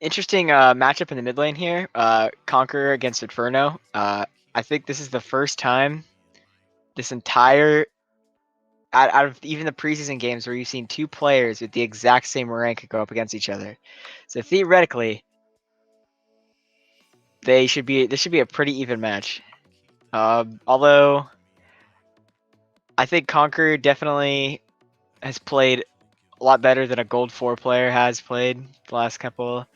Interesting matchup in the mid lane here. Conqueror against Inferno. I think this is the first time this entire out of even the preseason games where you've seen two players with the exact same rank go up against each other. So theoretically, this should be a pretty even match. Although I think Conqueror definitely has played a lot better than a Gold 4 player has played the last couple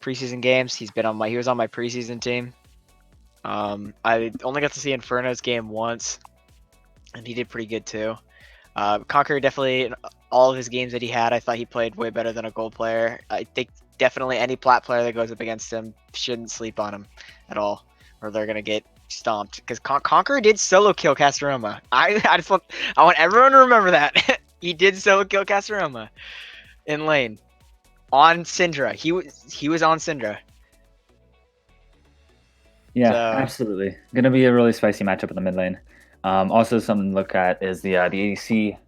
preseason games. He was on my preseason team. I only got to see Inferno's game once, and he did pretty good too. Conqueror definitely, in all of his games that he had, I thought he played way better than a gold player. I think definitely any plat player that goes up against him shouldn't sleep on him at all, or they're gonna get stomped. Because Conqueror did solo kill Castorama. I want everyone to remember that he did solo kill Castorama in lane on Syndra. He was on Syndra. Yeah, So absolutely. Going to be a really spicy matchup in the mid lane. Also, something to look at is the ADC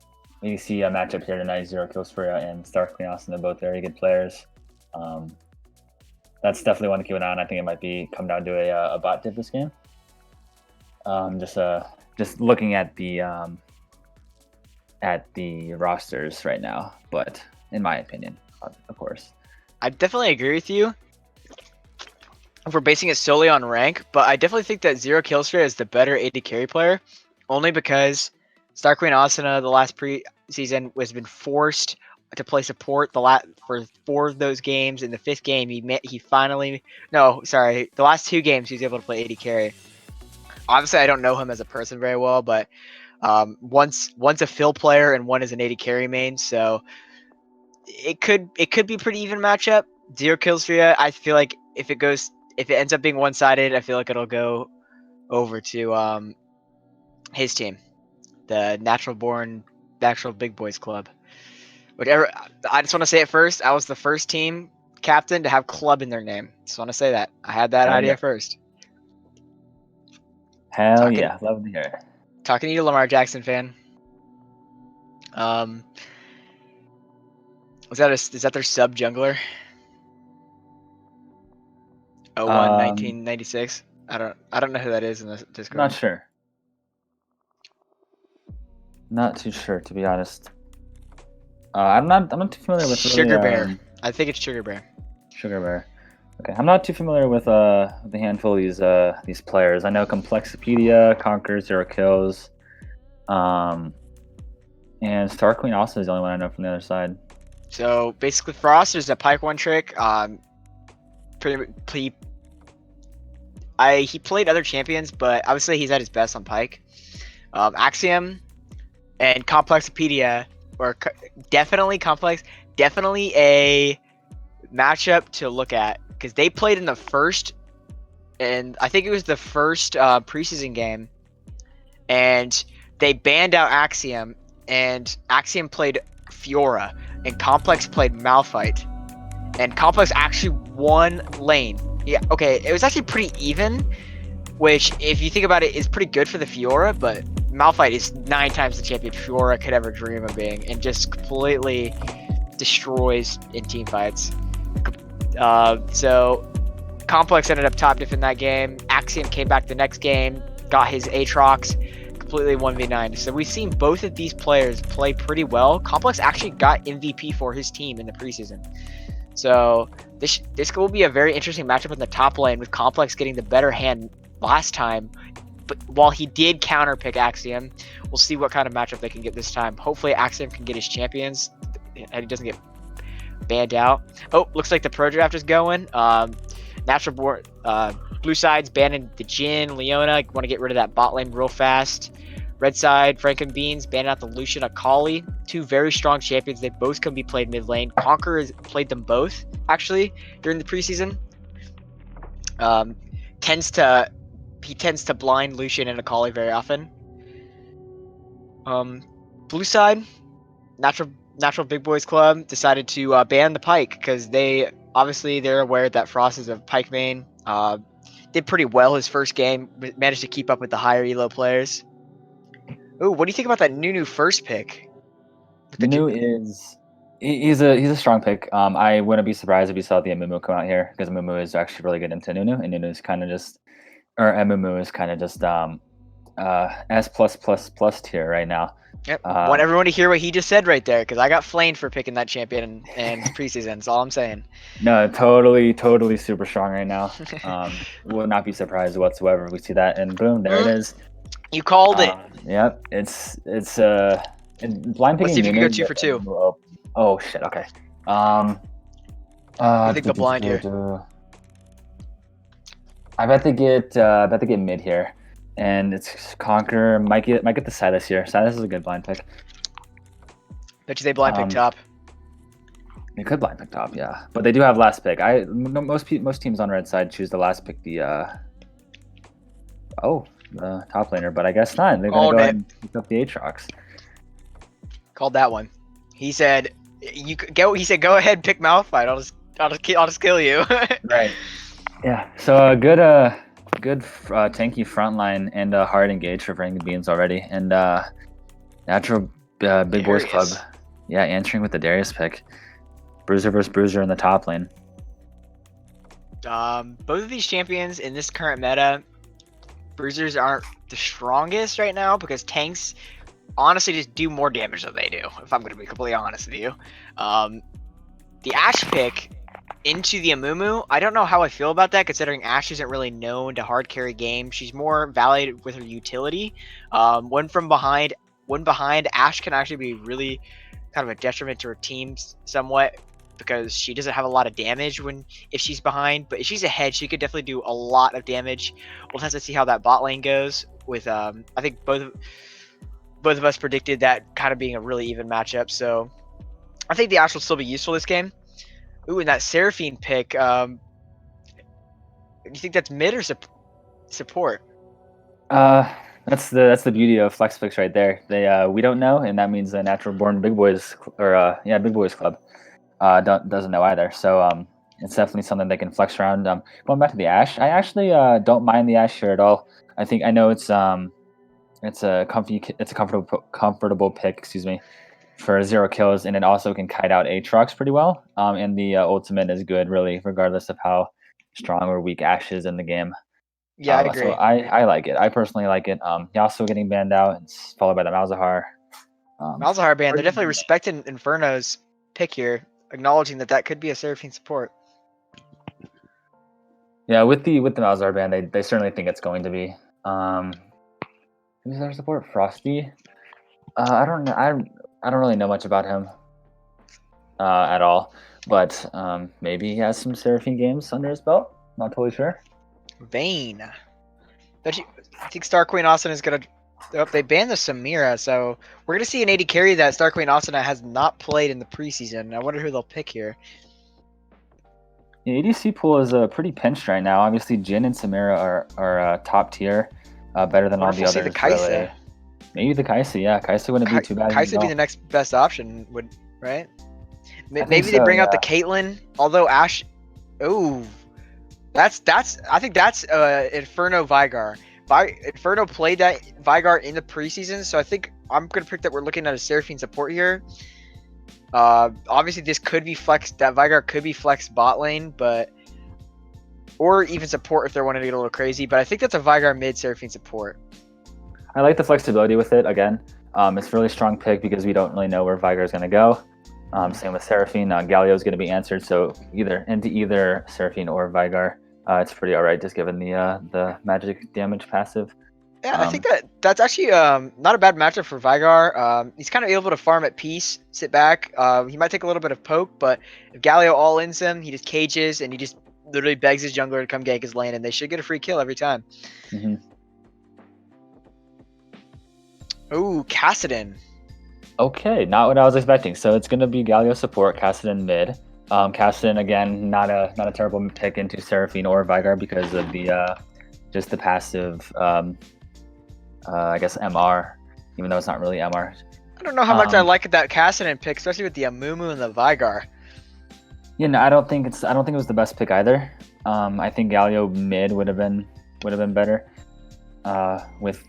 matchup here tonight. Zero Kills Freya and Stark Queen Austin. They're both very good players. That's definitely one to keep an eye on. I think it might be come down to a bot dip this game. Just looking at the rosters right now, but in my opinion, of course. I definitely agree with you if we're basing it solely on rank, but I definitely think that Zero Killstreak is the better AD carry player, only because Star Queen Asuna the last preseason has been forced to play support for 4 of those games. In the 5th game, the last 2 games he was able to play AD carry. Obviously, I don't know him as a person very well, but one's a fill player and one is an AD carry main, so it could be a pretty even matchup. Zero Killstreak, I feel like if it ends up being one-sided, I feel like it'll go over to his team, the Natural Big Boys Club. Whatever. I just want to say it first. I was the first team captain to have club in their name. Just want to say that I had that Hell idea yeah. first. Hell Talking yeah. Love to hear it. talking to you, Lamar Jackson fan. Is that their sub jungler? 01 Um, 1996. I don't know who that is in the Not Discord. sure. Not too sure, to be honest. I'm not too familiar with really Sugar Bear. I think it's Sugar Bear. Sugar Bear. Okay, I'm not too familiar with the handful of these players. I know Complexipedia, Conquer, Zero Kills, um, and Star Queen also is the only one I know from the other side. So basically, Frost is a Pike one trick. He played other champions, but obviously he's at his best on Pike. Axiom and Complexopedia, definitely a matchup to look at because they played in the first, and I think it was the first preseason game, and they banned out Axiom, and Axiom played Fiora, and Complex played Malphite, and Complex actually won lane. Yeah, okay, it was actually pretty even, which, if you think about it, is pretty good for the Fiora, but Malphite is 9 times the champion Fiora could ever dream of being, and just completely destroys in team fights. So Complex ended up top diff in that game. Axiom came back the next game, got his Aatrox, completely 1v9. So we've seen both of these players play pretty well. Complex actually got MVP for his team in the preseason. So this will be a very interesting matchup in the top lane, with Complex getting the better hand last time. But while he did counter pick Axiom, we'll see what kind of matchup they can get this time. Hopefully Axiom can get his champions and he doesn't get banned out. Oh, looks like the pro draft is going. Blue side's banning the Jhin, Leona. Want to get rid of that bot lane real fast. Red side, Frankenbeans, banning out the Lucian, Akali. 2 very strong champions. They both can be played mid lane. Conqueror has played them both, actually, during the preseason. He tends to blind Lucian and Akali very often. Blue side, Natural Big Boys Club decided to ban the Pike because they're aware that Frost is a Pike main. Did pretty well his first game, managed to keep up with the higher elo players. Ooh, what do you think about that Nunu first pick? Nunu is He's a strong pick. I wouldn't be surprised if you saw the Amumu come out here because Amumu is actually really good into Nunu, and Nunu is kind of just, or Amumu is kind of just S plus tier right now. Yep. Want everyone to hear what he just said right there, because I got flamed for picking that champion in preseason. That's all I'm saying. No, totally super strong right now. Would not be surprised whatsoever if we see that, and boom, there it is. You called it. Yep, it's blind picking. Let's see if you can go Nunu, 2 for 2. Oh shit. Okay. I think they'll blind here. I bet they get mid here, and it's Conquer might get the Silas here. Silas is a good blind pick. Bet you they blind pick top. They could blind pick top, yeah, but they do have last pick. Most teams on red side choose the last pick. The top laner, but I guess not. They're gonna go ahead and pick up the Aatrox. Called that one. He said, He said, go ahead, pick Malphite. I'll just kill you. Right. Yeah. So a good tanky frontline and a hard engage for Frank Beans already, and natural big boys club. Yeah, answering with the Darius pick. Bruiser versus Bruiser in the top lane. Both of these champions in this current meta, Bruisers aren't the strongest right now because tanks honestly just do more damage than they do, if I'm going to be completely honest with you. The Ashe pick into the Amumu, I don't know how I feel about that, considering Ashe isn't really known to hard carry game. She's more valued with her utility. When behind, Ashe can actually be really kind of a detriment to her team somewhat, because she doesn't have a lot of damage if she's behind, but if she's ahead, she could definitely do a lot of damage. We'll have to see how that bot lane goes. With I think both of us predicted that kind of being a really even matchup, so I think the Ashe will still be useful this game. Ooh, and that Seraphine pick, do you think that's mid or support? That's the beauty of flex picks right there. They we don't know, and that means the natural born big boys big boys club doesn't know either. So it's definitely something they can flex around. Going back to the Ashe, I actually don't mind the Ashe here at all. I know it's a comfortable pick, excuse me, for 0 kills, and it also can kite out Aatrox pretty well. And the ultimate is good, really, regardless of how strong or weak Ashe is in the game. Yeah, I'd agree. So I like it. I personally like it. Yasuo getting banned out, and followed by the Malzahar. Malzahar ban. They're definitely respecting Inferno's pick here, acknowledging that could be a Seraphine support. Yeah, with the Malzahar ban, they certainly think it's going to be. Who's their support? Frosty. I don't really know much about him at all, but maybe he has some Seraphine games under his belt. Not totally sure. Vayne. I think Star Queen Austin is gonna. Oh, they banned the Samira, so we're gonna see an AD carry that Star Queen Austin has not played in the preseason. I wonder who they'll pick here. The ADC pool is pretty pinched right now. Obviously, Jhin and Samira are top tier, better than all the others. The Kai'Sa. Really. Maybe the Kai'Sa, yeah. Kai'Sa wouldn't be too bad. Kai'Sa would be the next best option, right? Maybe they bring out the Caitlyn, although Ashe. Oh, I think that's Inferno Veigar. Inferno played that Veigar in the preseason, so I think I'm gonna pick that we're looking at a Seraphine support here. Obviously this could be flexed. That Veigar could be flexed bot lane, or even support if they're wanting to get a little crazy. But I think that's a Veigar mid Seraphine support. I like the flexibility with it. Again, it's a really strong pick because we don't really know where Veigar is gonna go. Same with Seraphine. Galio is gonna be answered, so either Seraphine or Veigar. It's pretty alright, just given the magic damage passive. Yeah, I think that's actually not a bad matchup for Veigar. He's kind of able to farm at peace, sit back. He might take a little bit of poke, but if Galio all-ins him, he just cages and he just literally begs his jungler to come gank his lane, and they should get a free kill every time. Mm-hmm. Ooh, Kassadin. Okay, not what I was expecting. So it's gonna be Galio support, Kassadin mid. Kassadin again, not a terrible pick into Seraphine or Veigar because of the just the passive. I guess MR, even though it's not really MR. I don't know how much I like that Kassadin pick, especially with the Amumu and the Veigar. Yeah, no, I don't think it was the best pick either. I think Galio mid would have been better. With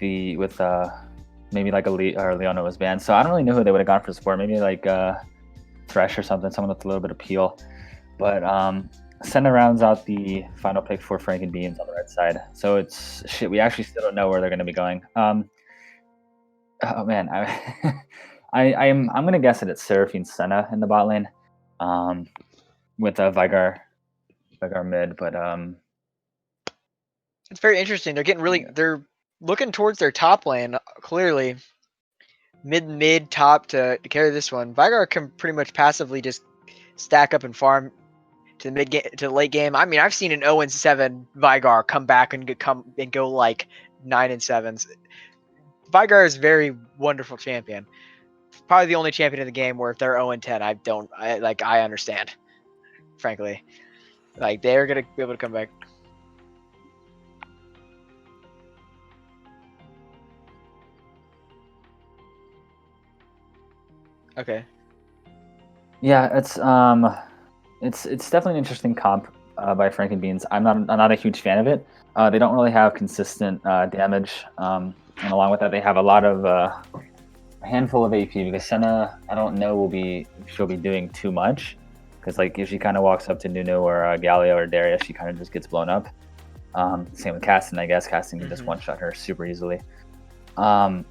maybe like Leona was banned, so I don't really know who they would have gone for support. Maybe like fresh or something, someone with a little bit of peel. But Senna rounds out the final pick for Frank and Beans on the red side. So it's shit. We actually still don't know where they're going to be going. Oh man, I'm gonna guess that it's Seraphine Senna in the bot lane, with Vigar mid. But It's very interesting. They're getting really. Yeah. They're looking towards their top lane clearly. Mid top to carry this one. Vigar can pretty much passively just stack up and farm to the mid game to the late game. I mean, I've seen an 0-7 Vigar come back and go like 9-7s. Vigar is a very wonderful champion. Probably the only champion in the game where if they're 0-10, I understand. Frankly, like they're gonna be able to come back. Okay. Yeah, it's definitely an interesting comp by Frank and Beans. I'm not a huge fan of it. They don't really have consistent damage, and along with that, they have a lot of a handful of AP because Senna, I don't know she'll be doing too much, because like if she kind of walks up to Nunu or Galio or Darius, she kind of just gets blown up. Same with Caston, I guess. Caston can just one shot her super easily. And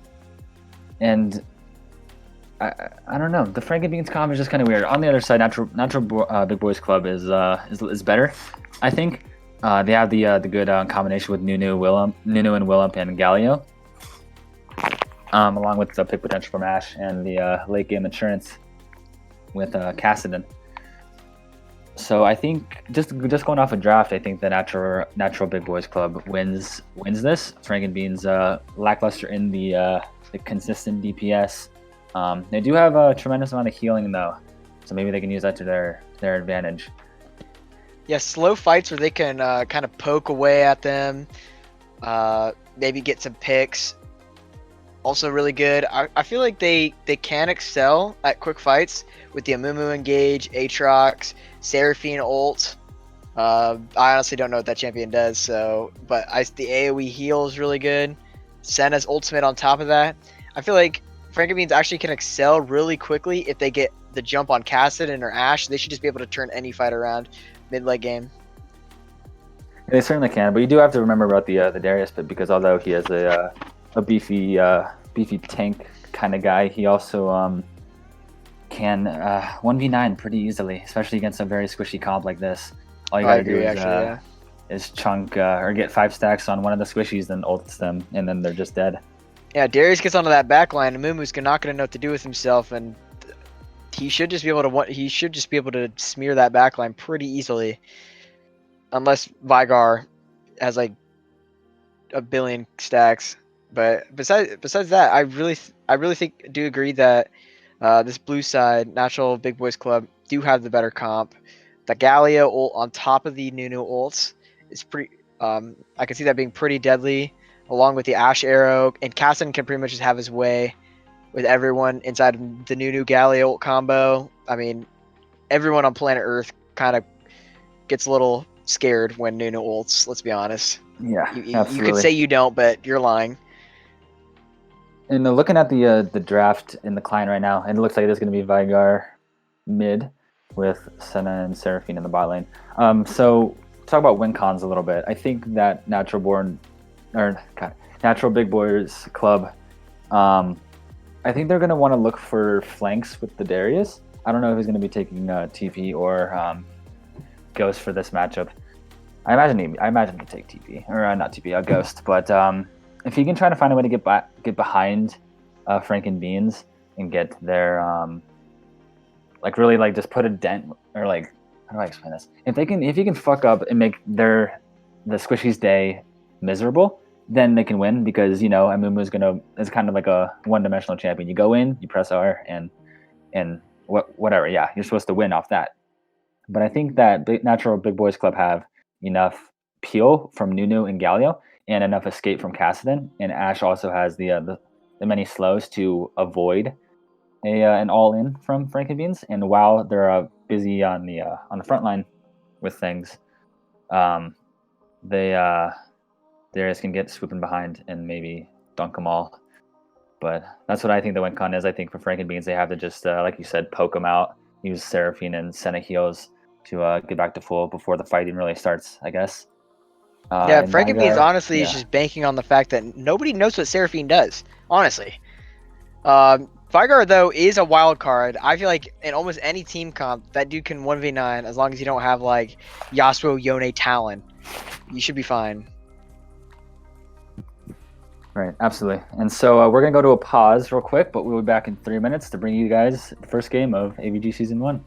I don't know. The Frank and Beans comp is just kind of weird. On the other side, Natural Big Boys Club is better. I think they have the good combination with Nunu and Willump and Galio, along with the pick potential from Ash and the late game insurance with Cassidon. So I think just going off a draft, I think the Natural Big Boys Club wins this. Frank and Beans lackluster in the consistent DPS. They do have a tremendous amount of healing though, so maybe they can use that to their advantage. Yeah, slow fights where they can kind of poke away at them, maybe get some picks. Also really good. I feel like they can excel at quick fights with the Amumu engage, Aatrox, Seraphine ult. I honestly don't know what that champion does, but the AoE heal is really good. Senna's ultimate on top of that. I feel like Frank and Beans actually can excel really quickly if they get the jump on Cassidon or Ash. They should just be able to turn any fight around mid-late game. They certainly can, but you do have to remember about the Darius bit, because although he has a beefy tank kind of guy, he also can 1v9 pretty easily, especially against a very squishy comp like this. All you gotta do is chunk or get 5 stacks on one of the squishies, then ults them, and then they're just dead. Yeah, Darius gets onto that backline, and Mumu's not gonna know what to do with himself, and he should just be able to smear that backline pretty easily, unless Vigar has like a billion stacks. But besides that, I really do agree that this blue side Natural Big Boys Club do have the better comp. The Galio ult on top of the Nunu ults is pretty. I can see that being pretty deadly, along with the Ash arrow, and Casson can pretty much just have his way with everyone inside of the Nunu Galio ult combo. I mean, everyone on planet Earth kind of gets a little scared when Nunu ults. Let's be honest. Yeah, you could say you don't, but you're lying. And looking at the draft in the client right now, it looks like there's going to be Vigar mid with Senna and Seraphine in the bot lane. So talk about win cons a little bit. I think that Natural Big Boys Club, I think they're going to want to look for flanks with the Darius. I don't know if he's going to be taking TP or Ghost for this matchup. I imagine he'd take TP or not TP, Ghost. But if he can try to find a way to get behind Frank and Beans and get their really just put a dent, or like, how do I explain this? If he can fuck up and make the Squishy's day miserable, then they can win, because Amumu is kind of like a one-dimensional champion. You go in, you press R, and whatever. Yeah, you're supposed to win off that. But I think that Natural Big Boys Club have enough peel from Nunu and Galio and enough escape from Cassidon, and Ash also has the many slows to avoid an all-in from Frank and Beans. And while they're busy on the front line with things, Darius can get swooping behind and maybe dunk them all. But that's what I think the win con is. I think for Frank and Beans, they have to just, like you said, poke them out use Seraphine and Senna heals to get back to full before the fighting really starts, I guess. Yeah, And Frankenbeans Nygar, honestly is just banking on the fact that nobody knows what Seraphine does. Honestly, Vygar though is a wild card. I feel like in almost any team comp, that dude can 1v9 as long as you don't have like Yasuo, Yone, Talon. You should be fine. Right, absolutely. And so we're going to go to a pause real quick, but we'll be back in 3 minutes to bring you guys the first game of AVG Season 1.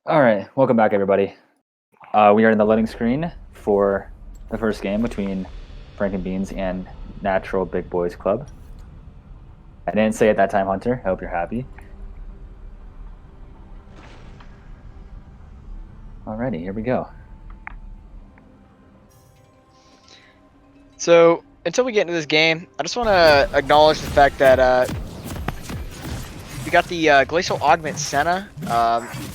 All right, welcome back, everybody. We are in the loading screen for the first game between Frankenbeans and Natural Big Boys Club. I didn't say it that time, Hunter. I hope you're happy. Alrighty, here we go. So until we get into this game, I just want to acknowledge the fact that we got the Glacial Augment Senna.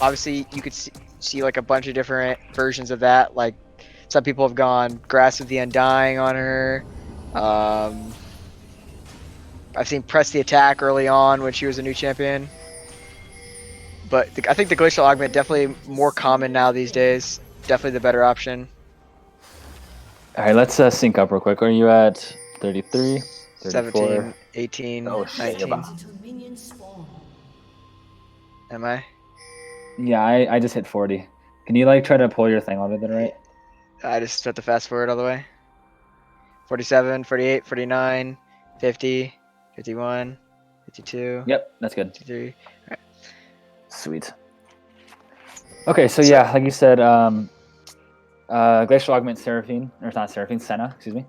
Obviously, you could see like a bunch of different versions of that. Like some people have gone Grass of the Undying on her. I've seen Press the Attack early on when she was a new champion. But I think the Glacial Augment definitely more common now these days. Definitely the better option. All right, let's sync up real quick. Are you at 33, 34? 17, 18, Oh, shit, 19. you're Am I? Yeah, I just hit 40. Can you like try to pull your thing out of it, right? I just have to fast forward all the way. 47, 48, 49, 50, 51, 52, Yep, that's good. 53. Sweet. Okay, so So- yeah, like you said, Glacial Augment Seraphine, or it's not Seraphine, Senna, excuse me.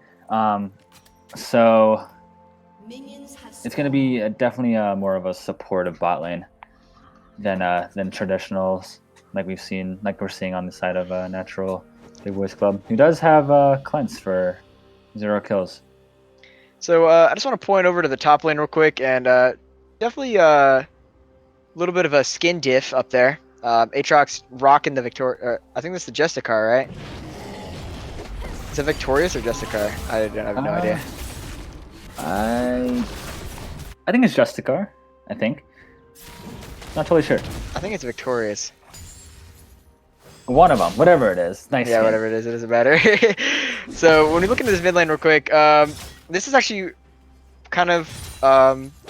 So it's going to be definitely more of a supportive bot lane than traditionals like we're seeing on the side of Natural Big Boys Club, who does have cleanse for 0 kills. So I just want to point over to the top lane real quick, and definitely a little bit of a skin diff up there. Aatrox rocking the Victor. I think that's the Justicar, right? Is it Victorious or Justicar? I have no idea. I think it's Justicar. I think. Not totally sure. I think it's Victorious. One of them, whatever it is. Nice. Yeah, skin. whatever it doesn't matter. So when we look into this mid lane real quick, this is actually kind of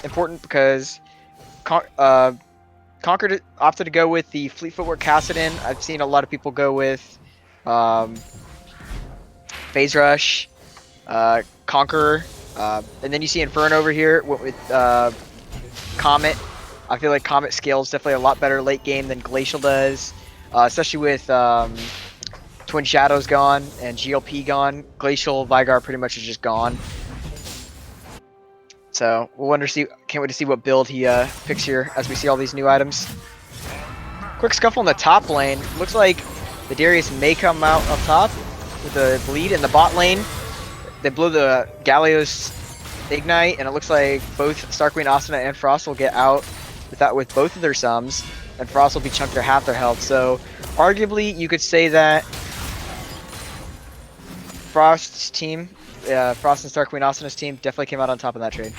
important because Conquered opted to go with the Fleet Footwork Kassadin. I've seen a lot of people go with Phase Rush, Conqueror, and then you see Inferno over here with Comet. I feel like Comet scales definitely a lot better late game than Glacial does, especially with Twin Shadows gone and GLP gone. Glacial Vigar pretty much is just gone. So can't wait to see what build he picks here as we see all these new items. Quick scuffle in the top lane. Looks like the Darius may come out up top with the bleed in the bot lane. They blow the Galio's Ignite, and it looks like both Star Queen Asuna and Frost will get out with both of their sums, and Frost will be chunked to half their health. So arguably you could say that Frost's team, Frost and Star Queen Asuna's team definitely came out on top of that trade.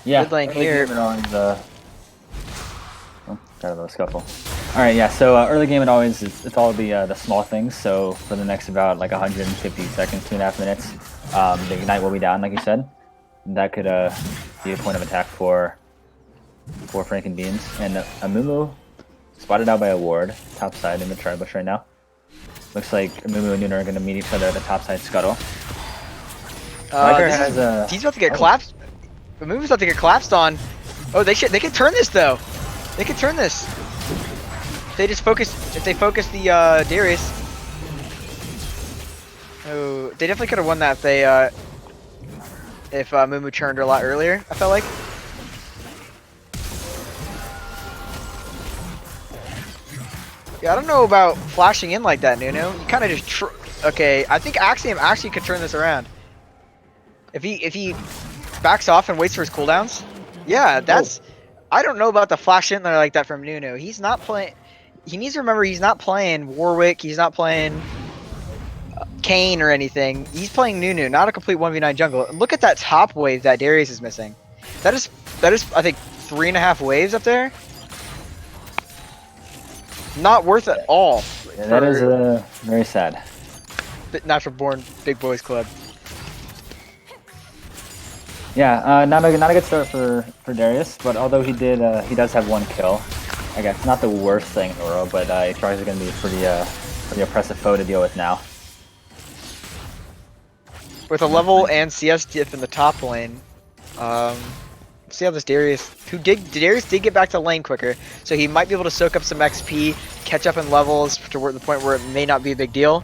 Yeah. Mid lane here. Got a little scuffle. All right, yeah. So early game, it's all the small things. So for the next about like 150 seconds, 2.5 minutes, the Ignite will be down, like you said. And that could be a point of attack for Franken Beans. And Amumu spotted out by a ward, top side in the Tribush right now. Looks like Amumu and Nuna are going to meet each other at the top side scuttle. He's about to get collapsed. Amumu's about to get collapsed on. Oh, they could turn this though. They could turn this. If they focus the Darius. Oh, they definitely could have won that if Mumu turned a lot earlier, I felt like. Yeah, I don't know about flashing in like that, Nuno. You kind of just okay, I think Axiom actually could turn this around. If he backs off and waits for his cooldowns. Yeah, that's I don't know about the flash in there like that from Nuno. He's not playing. He needs to remember he's not playing Warwick. He's not playing Kane or anything. He's playing Nunu, not a complete 1v9 jungle. Look at that top wave that Darius is missing. That is I think 3.5 waves up there. Not worth it all. Yeah, that is very sad. Natural born Big Boys Club. Yeah, not a good start for Darius, but although he does have 1 kill, I guess not the worst thing in the world, but Aatrox is going to be a pretty oppressive foe to deal with now. With a level and CS diff in the top lane, see how this Darius did get back to lane quicker, so he might be able to soak up some XP, catch up in levels to the point where it may not be a big deal.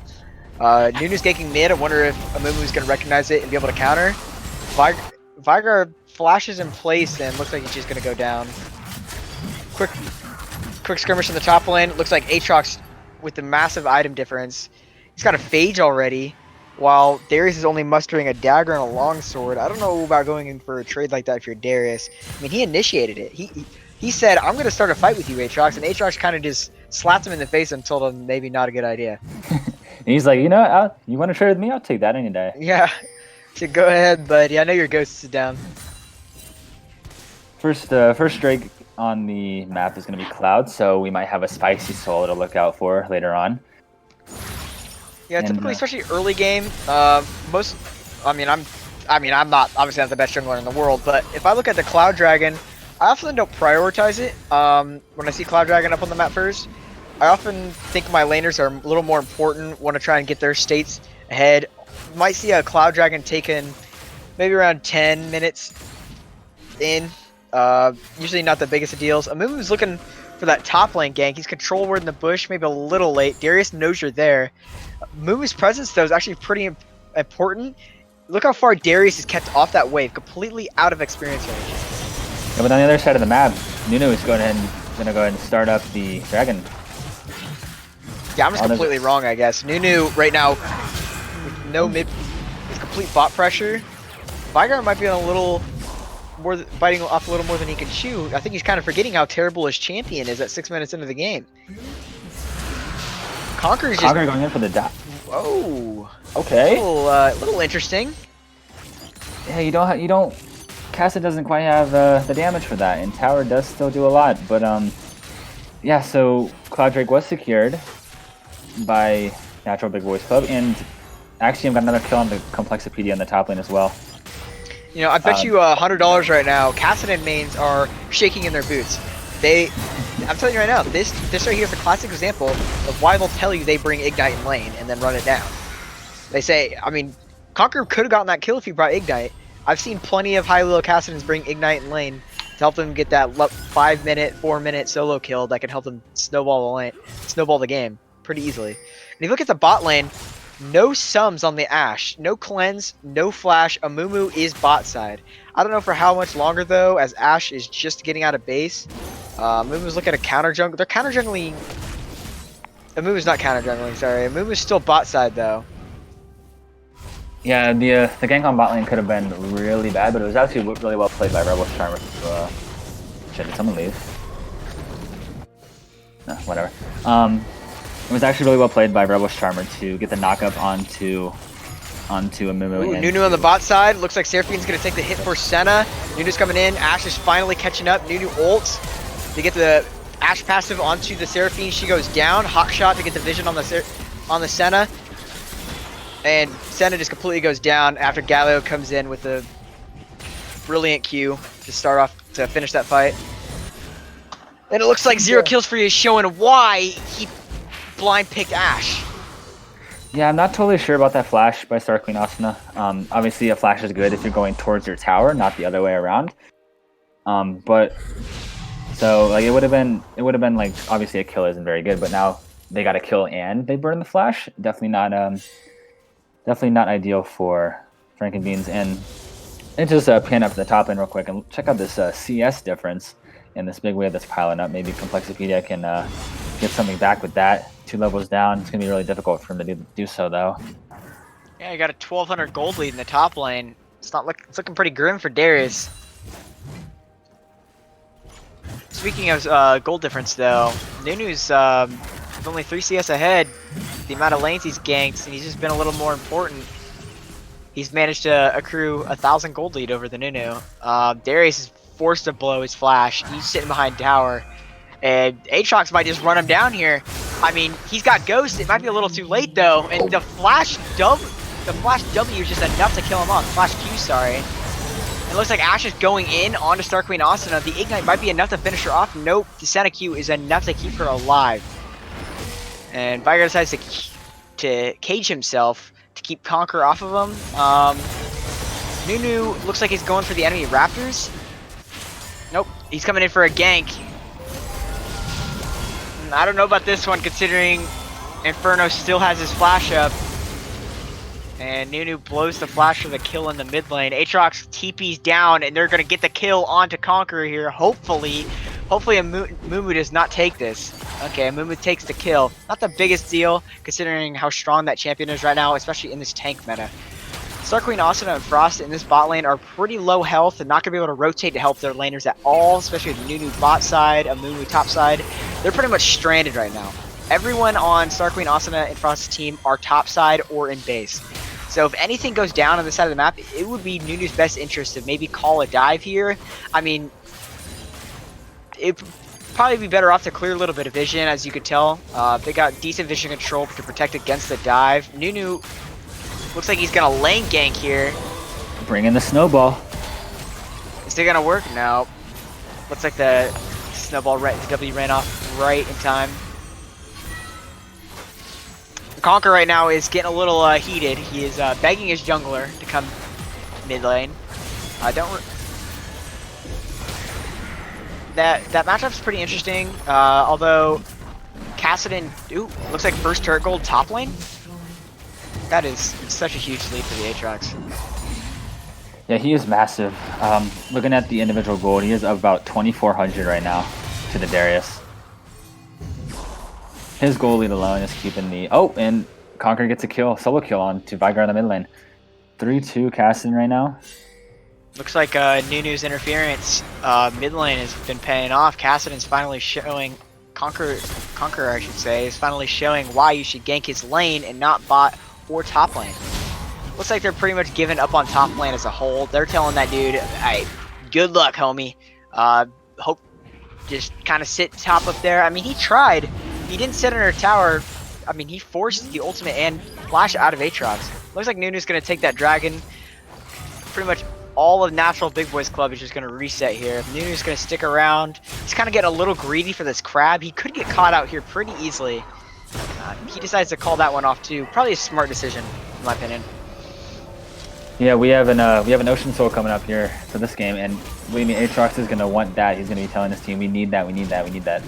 Nunu's ganking mid. I wonder if Amumu's going to recognize it and be able to counter. Vigar flashes in place and looks like he's just going to go down. Quick skirmish in the top lane. Looks like Aatrox with the massive item difference. He's got a Phage already, while Darius is only mustering a dagger and a longsword. I don't know about going in for a trade like that if you're Darius. I mean, he initiated it. He said, I'm going to start a fight with you, Aatrox, and Aatrox kind of just slapped him in the face and told him maybe not a good idea. He's like, you know, you want to trade with me? I'll take that any day. Yeah, so go ahead, buddy. I know your ghost is down. First Drake on the map is going to be Cloud, so we might have a spicy soul to look out for later on. Yeah, typically, especially early game, I'm not obviously not the best jungler in the world, but if I look at the Cloud Dragon, I often don't prioritize it. When I see Cloud Dragon up on the map first, I often think my laners are a little more important, want to try and get their states ahead. Might see a Cloud Dragon taken maybe around 10 minutes in. Usually not the biggest of deals. Amumu's looking for that top lane gank. He's control word in the bush, maybe a little late. Darius knows you're there. Amumu's presence, though, is actually pretty important. Look how far Darius is kept off that wave, completely out of experience range. Yeah, but on the other side of the map, Nunu is gonna go ahead and start up the dragon. Yeah, I'm just completely wrong, I guess. Nunu right now, with no mid, with complete bot pressure. Vigar might be on a little more, biting off a little more than he can chew. I think he's kind of forgetting how terrible his champion is at 6 minutes into the game. Conqueror's just going in for the dot. Whoa. Okay. A little interesting. Yeah, you don't. Casa doesn't quite have the damage for that, and Tower does still do a lot. But yeah. So Cloud Drake was secured by Natural Big Boys Club, and Axiom got another kill on the Complexipedia in the top lane as well. You know, I bet you $100 right now. Kassadin mains are shaking in their boots. I'm telling you right now, this right here is a classic example of why they'll tell you they bring Ignite in lane and then run it down. They say, I mean, Conqueror could have gotten that kill if he brought Ignite. I've seen plenty of high-level Kassadins bring Ignite in lane to help them get that 5-minute, 4-minute solo kill that can help them snowball the game pretty easily. And if you look at the bot lane, no sums on the Ashe, no cleanse, no flash. Amumu is bot side. I don't know for how much longer though, as Ashe is just getting out of base. Amumu's looking at a counter jungle. They're counter jungling. Amumu's not counter jungling. Sorry, Amumu's still bot side though. Yeah, the gank on bot lane could have been really bad, but it was actually really well played by Rebel Charmer. Shit, did someone leave? No, whatever. It was actually really well played by Rebel Charmer to get the knockup onto Amumu. Ooh, Nunu on the bot side. Looks like Seraphine's going to take the hit for Senna. Nunu's coming in. Ashe is finally catching up. Nunu ults to get the Ashe passive onto the Seraphine. She goes down. Hawk shot to get the vision on the Senna. And Senna just completely goes down after Galio comes in with a brilliant Q to finish that fight. And it looks like 0 kills for you is showing why he blind picked Ashe. Yeah, I'm not totally sure about that flash by Star Queen Asuna. Obviously, a flash is good if you're going towards your tower, not the other way around. But so like it would have been like obviously a kill isn't very good, but now they got a kill and they burn the flash. Definitely not ideal for Frankenbeans. And just pan up to the top end real quick and check out this CS difference in this big wave that's piling up. Maybe Complexipedia can get something back with that. 2 levels down. It's gonna be really difficult for him to do so though. Yeah, you got a 1,200 gold lead in the top lane. It's looking pretty grim for Darius. Speaking of gold difference though, Nunu's only 3 CS ahead. The amount of lanes he's ganked, and he's just been a little more important. He's managed to accrue 1,000 gold lead over the Nunu. Darius is forced to blow his flash. He's sitting behind tower. And Aatrox might just run him down here. I mean, he's got Ghost. It might be a little too late though. And the flash W is just enough to kill him off. Flash Q, sorry. It looks like Ashe is going in onto Star Queen Asuna. The Ignite might be enough to finish her off. Nope, the Senna Q is enough to keep her alive. And Vigar decides to cage himself to keep Conqueror off of him. Nunu looks like he's going for the enemy Raptors. Nope, he's coming in for a gank. I don't know about this one, considering Inferno still has his flash up. And Nunu blows the flash for the kill in the mid lane. Aatrox TP's down, and they're going to get the kill onto Conqueror here. Hopefully Amumu does not take this. Okay, Amumu takes the kill. Not the biggest deal, considering how strong that champion is right now, especially in this tank meta. Star Queen Asuna and Frost in this bot lane are pretty low health and not going to be able to rotate to help their laners at all, especially with Nunu bot side, Amumu top side. They're pretty much stranded right now. Everyone on Star Queen Asuna and Frost's team are top side or in base. So if anything goes down on this side of the map, it would be Nunu's best interest to maybe call a dive here. I mean, it'd probably be better off to clear a little bit of vision, as you could tell. They got decent vision control to protect against the dive. Nunu looks like he's gonna lane gank here. Bring in the snowball. Is it gonna work? No. Looks like the snowball the W ran off right in time. Conquer right now is getting a little heated. He is begging his jungler to come mid lane. That matchup's pretty interesting. Although Kassadin, looks like first turret gold top lane. That is such a huge lead for the Aatrox. Yeah, he is massive. Looking at the individual gold, he is up about 2,400 right now to the Darius. His gold lead alone is keeping the... Oh, and Conquer gets a kill, solo kill on to Vigar in the mid lane. 3-2 Kassadin right now. Looks like Nunu's interference mid lane has been paying off. Kassadin's finally showing... Conqueror, I should say, is finally showing why you should gank his lane and not bot or top lane. Looks like they're pretty much giving up on top lane as a whole. They're telling that dude, "Hey, good luck, homie. Hope just kind of sit top up there." I mean, he tried. He didn't sit under a tower. I mean, he forced the ultimate and flash out of Aatrox. Looks like Nunu's going to take that dragon. Pretty much all of Natural Big Boys Club is just going to reset here. Nunu's going to stick around. He's kind of getting a little greedy for this crab. He could get caught out here pretty easily. He decides to call that one off too. Probably a smart decision, in my opinion. Yeah, we have an Ocean Soul coming up here for this game, and believe me, Aatrox is going to want that. He's going to be telling his team, "We need that. We need that. We need that."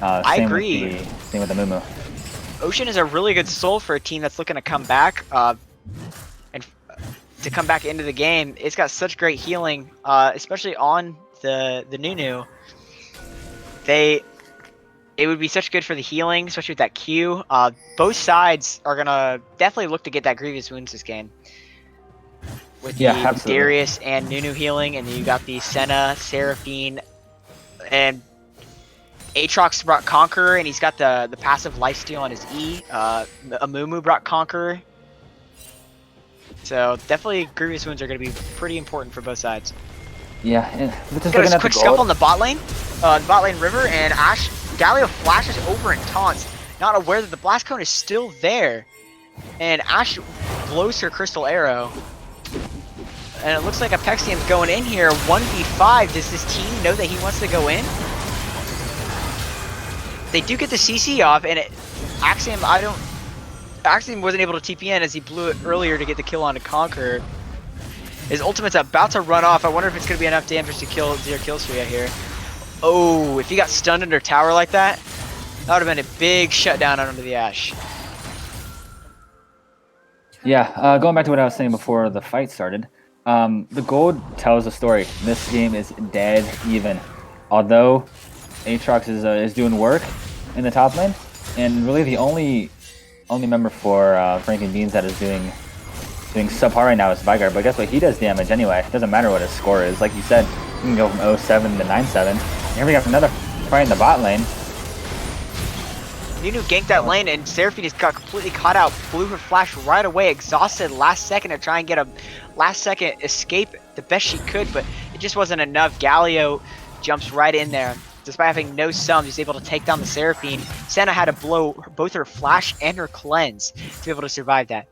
I agree. Same with the Mumu. Ocean is a really good soul for a team that's looking to come back, and to come back into the game. It's got such great healing, especially on the Nunu. It would be such good for the healing, especially with that Q. Both sides are gonna definitely look to get that Grievous Wounds this game. With the Darius and Nunu healing, and then you got the Senna, Seraphine, and Aatrox brought Conqueror, and he's got the passive lifesteal on his E. Amumu brought Conqueror. So definitely Grievous Wounds are going to be pretty important for both sides. Yeah. Got a quick scuffle on the bot lane. The bot lane river, and Galio flashes over and taunts, not aware that the Blast Cone is still there. And Ashe blows her Crystal Arrow. And it looks like Apexium's going in here. 1v5. Does this team know that he wants to go in? They do get the CC off, and Axiom wasn't able to TP in as he blew it earlier to get the kill on to Conqueror. His ultimate's about to run off. I wonder if it's going to be enough damage to kill Zero Killstreak out here. Oh, if he got stunned under tower like that, that would have been a big shutdown under the Ashe. Yeah, going back to what I was saying before the fight started, the gold tells a story. This game is dead even. Although Aatrox is doing work in the top lane, and really the only member for Frank and Beans that is doing subpar right now is Vigar. But guess what? He does damage anyway. It doesn't matter what his score is. Like you said, you can go from 0-7 to 9-7. Here we got another fight in the bot lane. Nunu ganked that lane, and Seraphine just got completely caught out. Blew her flash right away, exhausted last second to try and get a last second escape the best she could, but it just wasn't enough. Galio jumps right in there. Despite having no sums, he's able to take down the Seraphine. Senna had to blow both her flash and her cleanse to be able to survive that.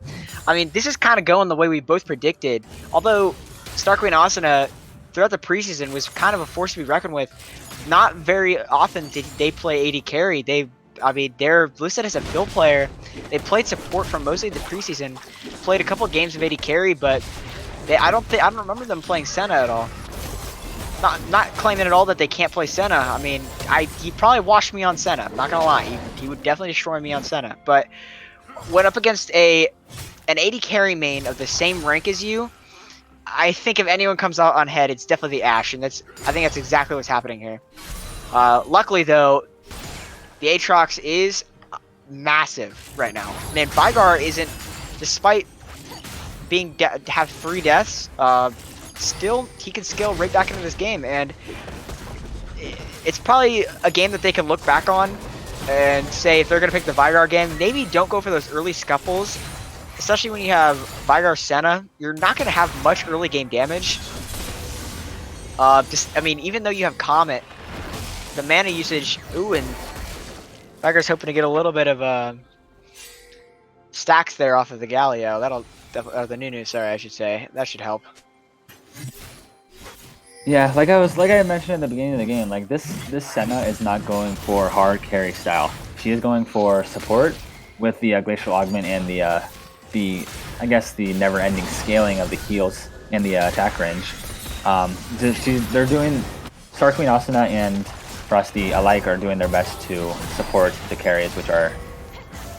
I mean, this is kind of going the way we both predicted. Although Starqueen Asuna, throughout the preseason, was kind of a force to be reckoned with. Not very often did they play AD carry. They're listed as a field player. They played support for mostly the preseason. Played a couple games of AD carry, but I don't remember them playing Senna at all. Not claiming at all that they can't play Senna. I mean, he'd probably wash me on Senna. I'm not gonna lie, he would definitely destroy me on Senna. But when up against an AD carry main of the same rank as you, I think if anyone comes out on head, it's definitely the Ashe, and I think that's exactly what's happening here. Luckily though, the Aatrox is massive right now. And Vigar isn't, despite have 3 deaths, still he can scale right back into this game, and it's probably a game that they can look back on and say if they're gonna pick the Vigar game, maybe don't go for those early scuffles, especially when you have Vigar Senna. You're not gonna have much early game damage. I mean, even though you have Comet, the mana usage. Ooh, and Vigar's hoping to get a little bit of stacks there off of the Galio. The Nunu, sorry, I should say. That should help. Yeah, like I mentioned at the beginning of the game, like this Senna is not going for hard carry style. She is going for support with the Glacial Augment and the I guess the never-ending scaling of the heals and the attack range. They're doing Star Queen Asuna and Frosty alike are doing their best to support the carries, which are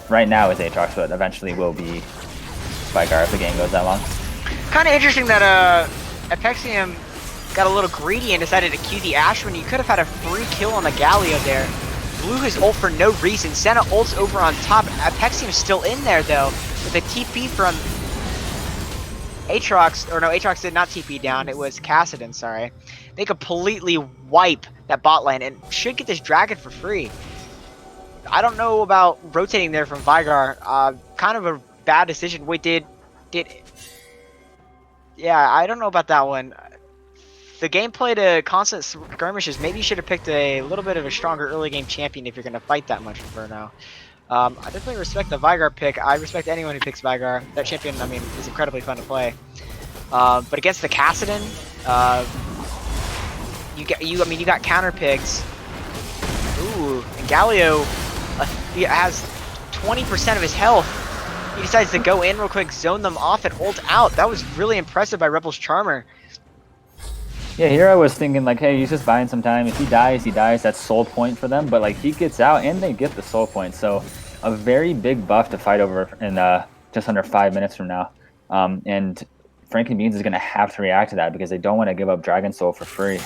right now is Aatrox, but eventually will be Vigar if the game goes that long. Kind of interesting that Apexium got a little greedy and decided to Q the Ash when you could have had a free kill on the Galio there. Blew his ult for no reason. Senna ults over on top. Apexium's still in there though, with a TP from Aatrox, or no, Aatrox did not TP down, it was Kassadin, sorry. They completely wipe that bot lane and should get this dragon for free. I don't know about rotating there from Vigar. Kind of a bad decision. Wait, yeah, I don't know about that one. The gameplay to constant skirmishes, maybe you should have picked a little bit of a stronger early game champion if you're going to fight that much with Inferno. I definitely respect the Vigar pick. I respect anyone who picks Vigar. That champion, I mean, is incredibly fun to play. But against the Kassadin, you got counter picks. Ooh, and Galio he has 20% of his health. He decides to go in real quick, zone them off, and ult out. That was really impressive by Rebel's Charmer. Yeah, here I was thinking like, hey, he's just buying some time. If he dies, he dies. That's soul point for them. But like, he gets out and they get the soul point. So a very big buff to fight over in just under 5 minutes from now. And Frankie Beans is going to have to react to that because they don't want to give up Dragon Soul for free.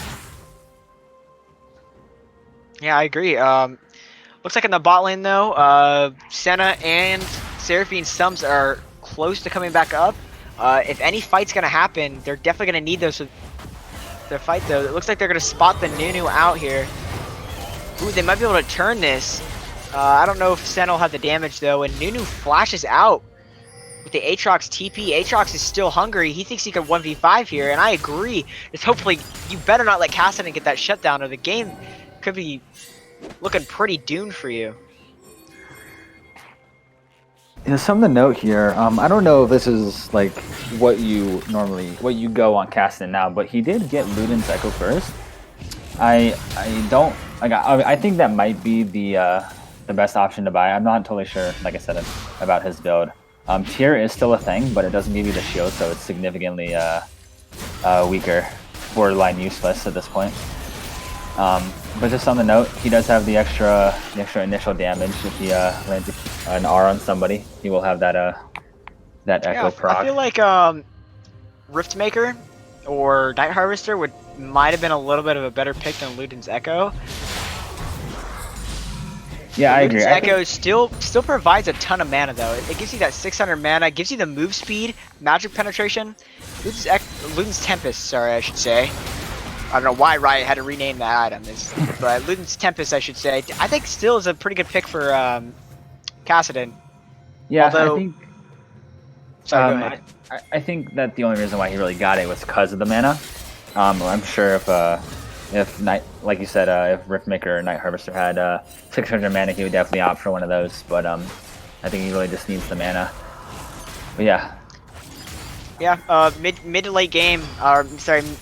Yeah, I agree. Looks like in the bot lane though, Senna and Seraphine Sums are close to coming back up. If any fight's going to happen, they're definitely going to need those. Their fight though. It looks like they're gonna spot the Nunu out here. Ooh, they might be able to turn this. I don't know if Senna will have the damage though, and Nunu flashes out with the Aatrox TP. Aatrox is still hungry. He thinks he can 1v5 here, and I agree. Just hopefully you better not let Kassadin get that shutdown, or the game could be looking pretty doomed for you. There's something to note here. I don't know if this is like what you go on Kassadin now, but he did get Luden's Echo first. I think that might be the best option to buy. I'm not totally sure, like I said, about his build. Tier is still a thing, but it doesn't give you the shield, so it's significantly weaker, borderline useless at this point. But just on the note, he does have the extra initial damage. If he lands an R on somebody, he will have that Echo proc. I feel like Riftmaker or Night Harvester might have been a little bit of a better pick than Luden's Echo. Yeah, I agree. Luden's Echo still provides a ton of mana though. It gives you that 600 mana, gives you the move speed, magic penetration. Luden's Tempest, sorry, I should say. I don't know why Riot had to rename that item, but Luden's Tempest, I should say. I think still is a pretty good pick for Kassadin. Yeah, although, I think. Sorry, go ahead. I think that the only reason why he really got it was because of the mana. I'm sure if like you said, if Riftmaker or Night Harvester had 600 mana, he would definitely opt for one of those. But I think he really just needs the mana. But yeah. Yeah, mid to late game,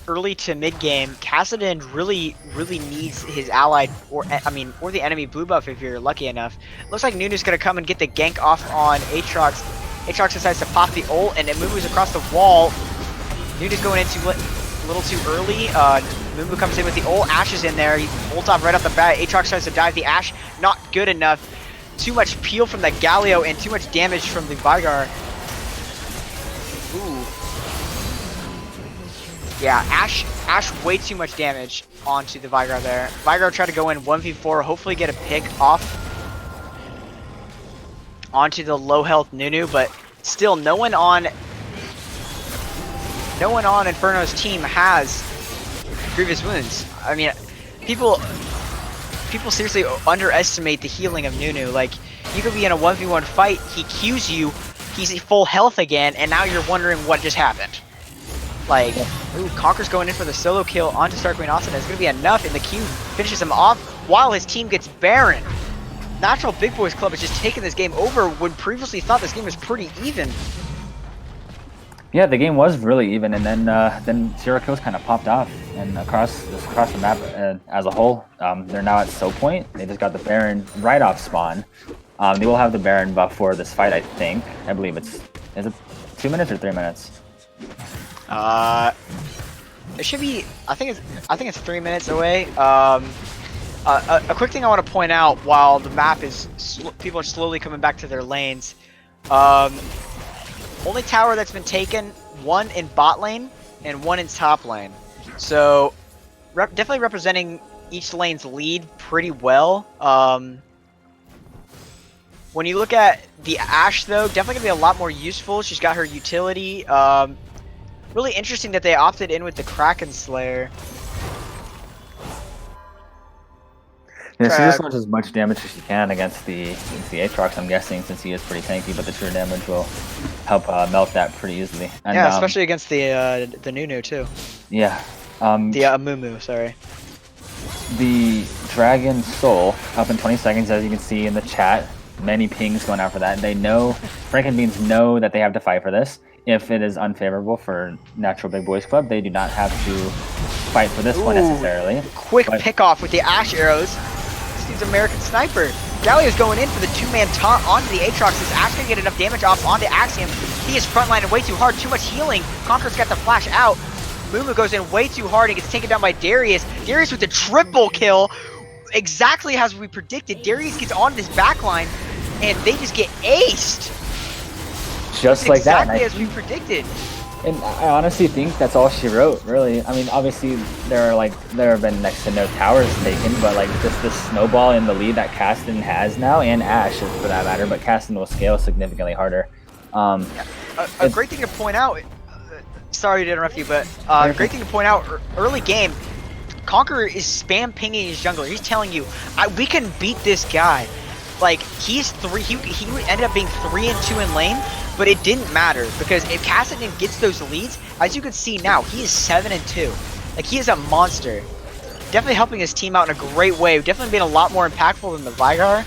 early to mid game, Kassadin really needs his allied, or the enemy blue buff if you're lucky enough. Looks like Nunu's gonna come and get the gank off on Aatrox. Aatrox decides to pop the ult, and it moves across the wall. Nunu's going in a little too early. Mumu comes in with the ult, Ashe is in there, he ults off right off the bat. Aatrox tries to dive the Ashe, not good enough. Too much peel from the Galio and too much damage from the Vigar. Ooh. Yeah, Ashe way too much damage onto the Vigar there. Vigar tried to go in 1v4, hopefully get a pick off onto the low health Nunu, but still no one on Inferno's team has grievous wounds. I mean, people seriously underestimate the healing of Nunu. Like, you could be in a 1v1 fight, he Qs you, he's full health again, and now you're wondering what just happened. Like, ooh, Conker's going in for the solo kill onto Star Queen Asuna. It's going to be enough, and the Q finishes him off while his team gets Baron. Natural Big Boys Club has just taken this game over when previously thought this game was pretty even. Yeah, the game was really even, and then 0 kills kind of popped off, and across the map as a whole, they're now at Soul Point. They just got the Baron right off spawn. They will have the Baron buff for this fight, I think. I believe is it 2 minutes or 3 minutes? It should be. I think it's 3 minutes away. A quick thing I want to point out while the map is people are slowly coming back to their lanes. Only tower that's been taken, one in bot lane and one in top lane. So definitely representing each lane's lead pretty well. When you look at the Ashe though, definitely gonna be a lot more useful. She's got her utility. Really interesting that they opted in with the Kraken Slayer. Yeah, she just wants as much damage as she can against the Aatrox, I'm guessing, since he is pretty tanky, but the true damage will help melt that pretty easily. And, yeah, especially against the Nunu too. Yeah. The Amumu, sorry. The Dragon Soul up in 20 seconds, as you can see in the chat. Many pings going out for that. They know, Frankenbeans know that they have to fight for this. If it is unfavorable for Natural Big Boys Club, they do not have to fight for this one necessarily. Quick pick off with the Ashe arrows. This dude's American Sniper. Galio's going in for the two-man taunt onto the Aatrox. Is Ashe gonna get enough damage off onto Axiom? He is frontlining way too hard, too much healing. Conqueror's got the flash out. Mumu goes in way too hard and gets taken down by Darius. Darius with the triple kill. Exactly as we predicted. Darius gets on this backline and they just get aced. Just like that. Exactly as we predicted. And I honestly think that's all she wrote, really. I mean, obviously there have been next to no towers taken, but like just the snowball in the lead that Caston has now, and Ashe for that matter, but Caston will scale significantly harder. A great thing to point out, sorry to interrupt you, but great thing to point out, early game, Conqueror is spam pinging his jungler. He's telling you, we can beat this guy. Like, he ended up being 3 and 2 in lane, but it didn't matter because if Cassidy gets those leads, as you can see now, he is 7 and 2. Like, he is a monster. Definitely helping his team out in a great way. Definitely being a lot more impactful than the Vigar.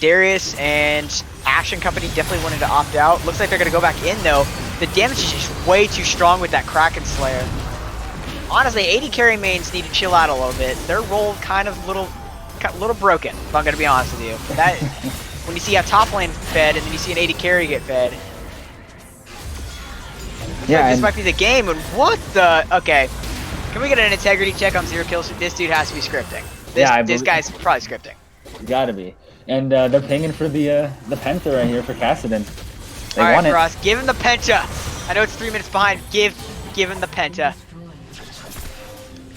Darius and Ashe and company definitely wanted to opt out. Looks like they're going to go back in though. The damage is just way too strong with that Kraken Slayer. Honestly, AD carry mains need to chill out a little bit. Their role kind of little broken, if I'm going to be honest with you. That when you see a top lane fed and then you see an AD carry get fed. Yeah, like this might be the game. And what the? Okay, can we get an integrity check on 0 kills? This dude has to be scripting. This guy's probably scripting. Gotta be. And they're pinging for the Penta right here for Cassidon. All right, Frost, give him the Penta. I know it's 3 minutes behind. Give him the Penta.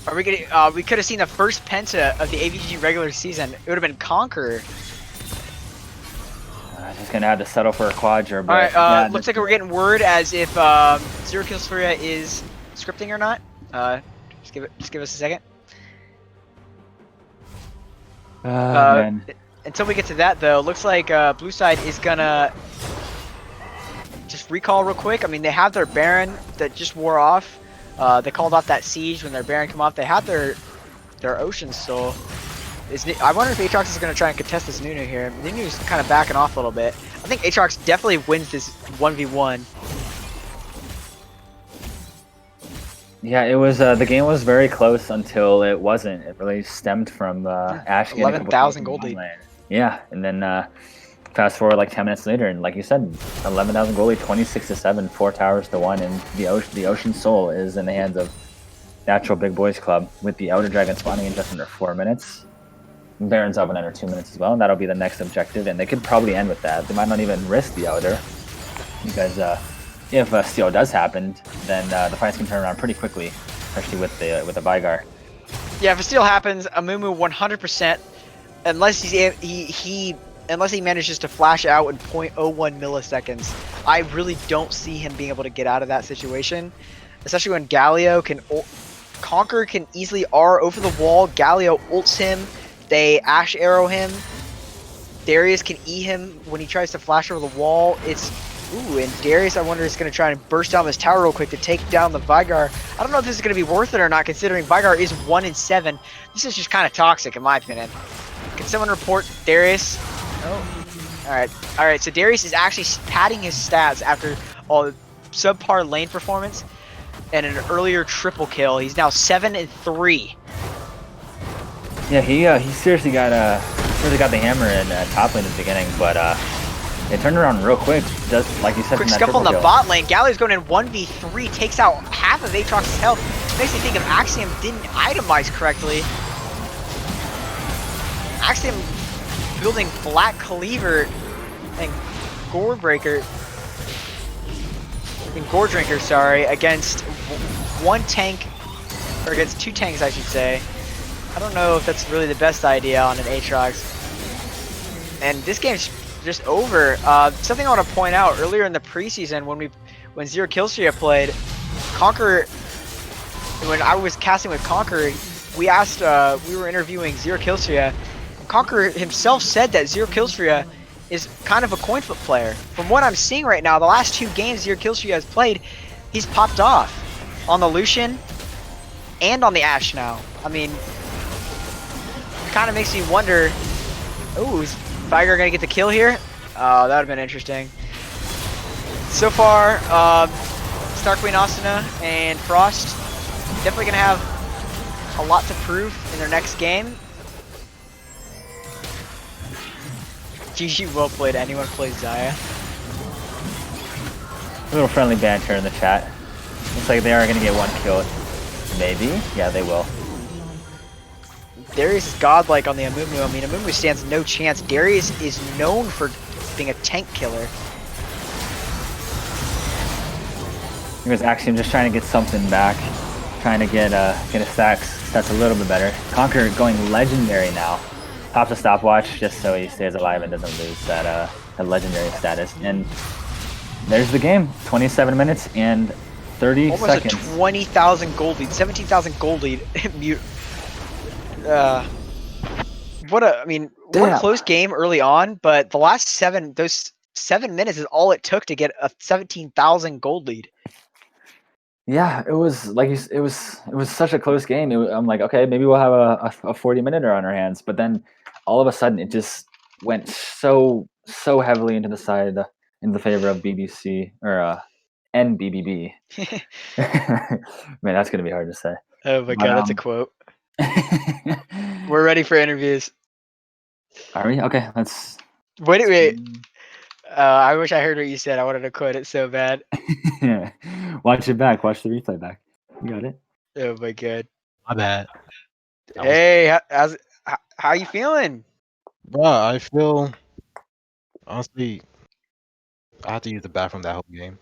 Are we gonna? We could have seen the first Penta of the AVG regular season. It would have been Conqueror. Just gonna have to settle for a Quadra. But all right. yeah, looks like we're getting word as if 0 kills Furia is scripting or not. Just give us a second. Until we get to that though, looks like blue side is gonna just recall real quick. I mean, they have their Baron that just wore off. They called off that siege when their Baron came off. They had their Ocean Soul. I wonder if Aatrox is going to try and contest this Nunu here. Nunu's kind of backing off a little bit. I think Aatrox definitely wins this 1v1. Yeah, it was. The game was very close until it wasn't. It really stemmed from Ashe getting 11,000 gold lead. Yeah, and then fast forward like 10 minutes later, and like you said, 11,000 gold lead, 26-7, 4 towers to 1, and the Ocean Soul is in the hands of Natural Big Boys Club with the Elder Dragon spawning in just under 4 minutes. Baron's up in under 2 minutes as well, and that'll be the next objective, and they could probably end with that. They might not even risk the Elder, because if a steal does happen, then the fights can turn around pretty quickly, especially with the Vigar. Yeah, if a steal happens, Amumu 100%, unless unless he manages to flash out in 0.01 milliseconds, I really don't see him being able to get out of that situation, especially when Galio Conqueror can easily R over the wall. Galio ults him. They Ashe arrow him. Darius can E him when he tries to flash over the wall. And Darius, I wonder, is going to try and burst down this tower real quick to take down the Vigar. I don't know if this is going to be worth it or not, considering Vigar is 1 and 7. This is just kind of toxic, in my opinion. Can someone report Darius? Oh. All right. So Darius is actually padding his stats after all subpar lane performance and an earlier triple kill. He's now 7 and 3. Yeah, he seriously got really got the hammer in top lane at the beginning, but it turned around real quick. Just like you said, Quick from that scuffle in the triple kill. bot lane. Galli's going in 1v3, takes out half of Aatrox's health. Makes me think if Axiom didn't itemize correctly. Axiom building Black Cleaver and Gore Breaker. And Gore Drinker, sorry, against one tank, or against two tanks, I should say. I don't know if that's really the best idea on an Aatrox. And this game's just over. Something I want to point out, earlier in the preseason when Zero Killstreak played, Conquer, when I was casting with Conquer, we were interviewing Zero Killstreak. Conquer himself said that Zero Killstreak is kind of a coin flip player. From what I'm seeing right now, the last 2 games Zero Killstreak has played, he's popped off on the Lucian and on the Ashe now. I mean, it kind of makes me wonder, ooh, is Viger gonna get the kill here? That would have been interesting. So far, Star Queen Asuna and Frost definitely gonna have a lot to prove in their next game. GG, well played. Anyone play Xayah? A little friendly banter in the chat. Looks like they are going to get 1 kill. Maybe? Yeah, they will. Darius is godlike on the Amumu. I mean, Amumu stands no chance. Darius is known for being a tank killer. Here's Axiom just trying to get something back. Trying to get a stats a little bit better. Conquer going legendary now. Pops a stopwatch just so he stays alive and doesn't lose that legendary status. And there's the game. 27 minutes and 30 Almost seconds. Almost a 20,000 gold lead, 17,000 gold lead. What a close game early on, but the last 7 minutes is all it took to get a 17,000 gold lead. Yeah, it was like it was such a close game. I'm like, okay, maybe we'll have a 40-minute on our hands, but then all of a sudden it just went so heavily into the side in the favor of BBC or NBBB. Man, that's gonna be hard to say. Oh my god, that's a quote. We're ready for interviews. Are we? Okay, let's. Wait. I wish I heard what you said. I wanted to quote it so bad. Watch it back. Watch the replay back. You got it. Oh my god. My bad. Hey, how you feeling? Bro, I feel honestly I have to use the bathroom that whole game.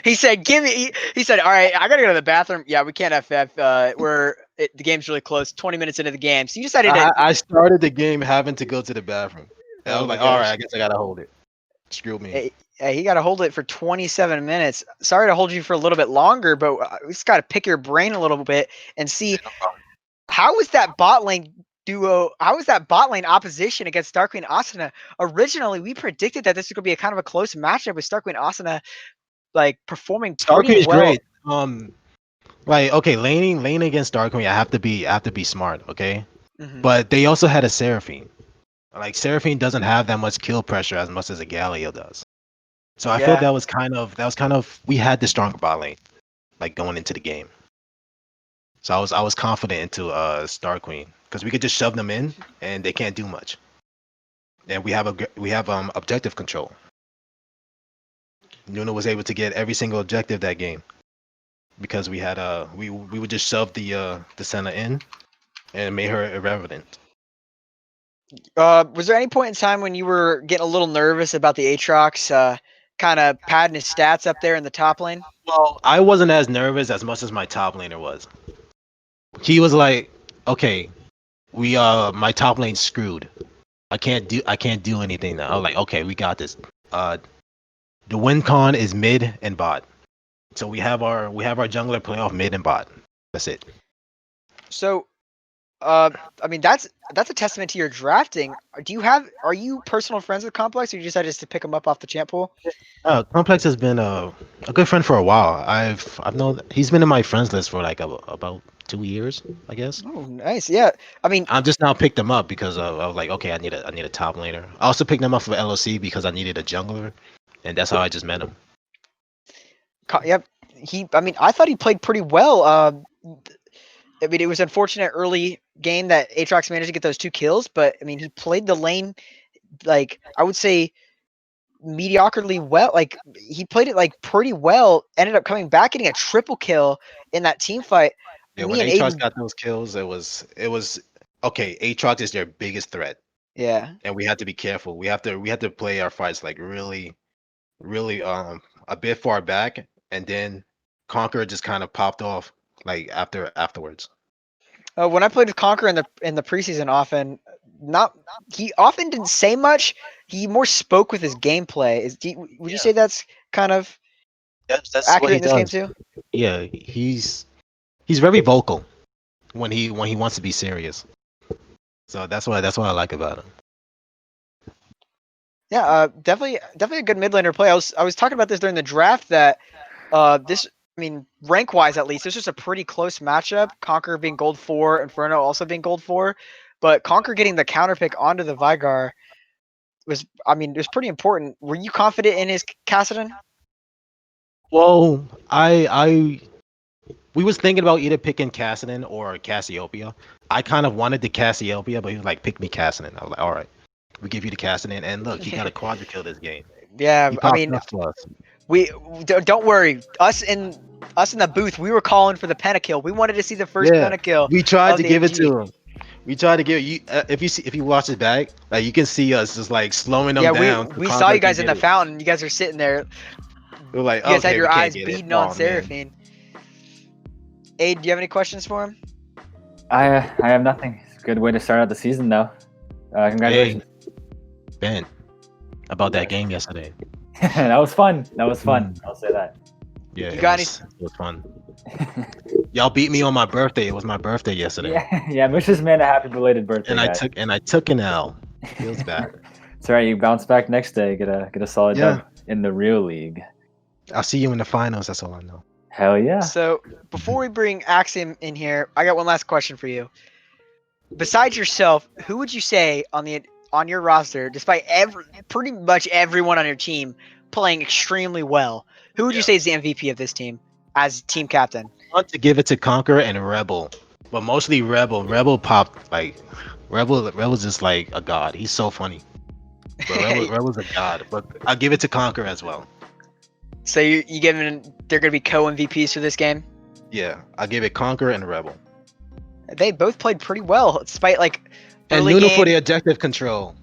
He said, he said, all right, I gotta go to the bathroom. Yeah, we can't FF. The game's really close. 20 minutes into the game. So you decided I started the game having to go to the bathroom. And I was like, all right, I guess I gotta hold it. Screw me. Hey, he got to hold it for 27 minutes. Sorry to hold you for a little bit longer, but we just got to pick your brain a little bit and see how was that bot lane duo, how was that bot lane opposition against Star Queen Asuna? Originally, we predicted that this was going to be a kind of a close matchup with Star Queen Asuna like performing Star Queen is well. great. Like okay, laning against Star Queen, I have to be smart, okay? Mm-hmm. But they also had a Seraphine. Like Seraphine doesn't have that much kill pressure as much as a Galio does. So I feel that was kind of we had the stronger bot lane, like going into the game. So I was confident into Star Queen because we could just shove them in and they can't do much. And we have objective control. Nuna was able to get every single objective that game because we had we would just shove the Senna in and made her irrelevant. Was there any point in time when you were getting a little nervous about the Aatrox kind of padding his stats up there in the top lane? Well, I wasn't as nervous as much as my top laner was. He was like, okay, my top lane's screwed. I can't do anything now. I was like, okay, we got this. The win con is mid and bot. So we have our jungler play off mid and bot. That's it. So I mean that's a testament to your drafting. Are you personal friends with Complex, or you decided just to pick him up off the champ pool? Complex has been a good friend for a while. I've known he's been in my friends list for like about 2 years, I guess. Oh, nice. Yeah. I mean, I'm just now picked him up because I was like, okay, I need a top laner. I also picked him up for LOC because I needed a jungler, and that's how I just met him. Yep. I mean, I thought he played pretty well. I mean, it was unfortunate early game that Aatrox managed to get those 2 kills, but I mean, he played the lane like I would say mediocrely well. Like he played it like pretty well. Ended up coming back getting a triple kill in that team fight. Yeah, Me when and Aatrox Aiden, got those kills, it was okay. Aatrox is their biggest threat, yeah. and we had to be careful. We have to play our fights like really a bit far back, and then Conqueror just kind of popped off like afterwards. When I played with Conquer in the preseason, often not he often didn't say much. He more spoke with his gameplay. Would you Yeah. say that's kind of That's what accurate he in this game does. too? Yeah, he's very vocal when he wants to be serious. So that's what I like about him. Yeah, definitely a good mid laner play. I was talking about this during the draft that this I mean rank wise at least this was a pretty close matchup. Conquer being gold 4, Inferno also being gold 4, but Conquer getting the counter pick onto the Vigar was it was pretty important. Were you confident in his Kassadin? Well, we was thinking about either picking Kassadin or Cassiopeia. I kind of wanted the Cassiopeia, but he was like, "Pick me Kassadin." I was like, "All right, we give you the Kassadin." And look, he got a quadra kill this game. Yeah, He I popped mean up for us. we don't worry. Us in the booth, we were calling for the pentakill. We wanted to see the first Yeah, pentakill we tried of to the give it MG. to him. We tried to give you. If you watch it back, like you can see us just like slowing them Yeah, down. So we saw Conquer you can guys in get the it. fountain. You guys are sitting there. We're like, You guys had okay, we your can't eyes get it. beating on Oh man. Seraphine. Aid, do you have any questions for him? I have nothing. It's a good way to start out the season, though. Congratulations. Hey, Ben, about that game yesterday. That was fun. That was fun. I'll say that. Yeah, You it got was fun. Y'all beat me on my birthday. It was my birthday yesterday. Yeah. Wish this man a happy belated birthday, And I guys. took an L. Feels bad. It's all right. You bounce back next day. Get a solid Yeah. dub in the real league. I'll see you in the finals. That's all I know. Hell yeah. So before we bring Axiom in here, I got one last question for you. Besides yourself, who would you say on your roster, despite pretty much everyone on your team playing extremely well, who would you say is the MVP of this team as team captain? I want to give it to Conqueror and Rebel, but mostly Rebel. Rebel popped like Rebel's just like a god. He's so funny. But Rebel's a god. But I'll give it to Conqueror as well. So you giving they're gonna be co-MVPs for this game? Yeah, I'll give it Conqueror and Rebel. They both played pretty well, despite like And early Nuno game. for the objective control.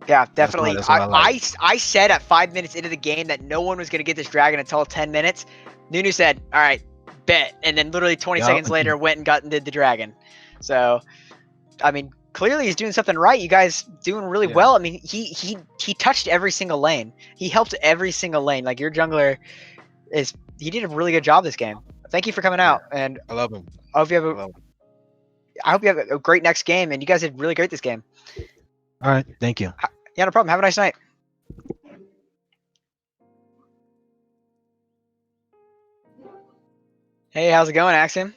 Yeah, definitely. That's what I like. I said at 5 minutes into the game that no one was gonna get this dragon until 10 minutes. Nunu said, "All right, bet," and then literally 20 Yup. seconds later went and did the dragon. So, I mean, clearly he's doing something right. You guys doing really Yeah. well. I mean, he touched every single lane. He helped every single lane. Like your jungler he did a really good job this game. Thank you for coming out, and I love him. I hope you have I love him. I hope you have a great next game. And you guys did really great this game. All right, thank you. Yeah, no problem. Have a nice night. Hey, how's it going, Axiom?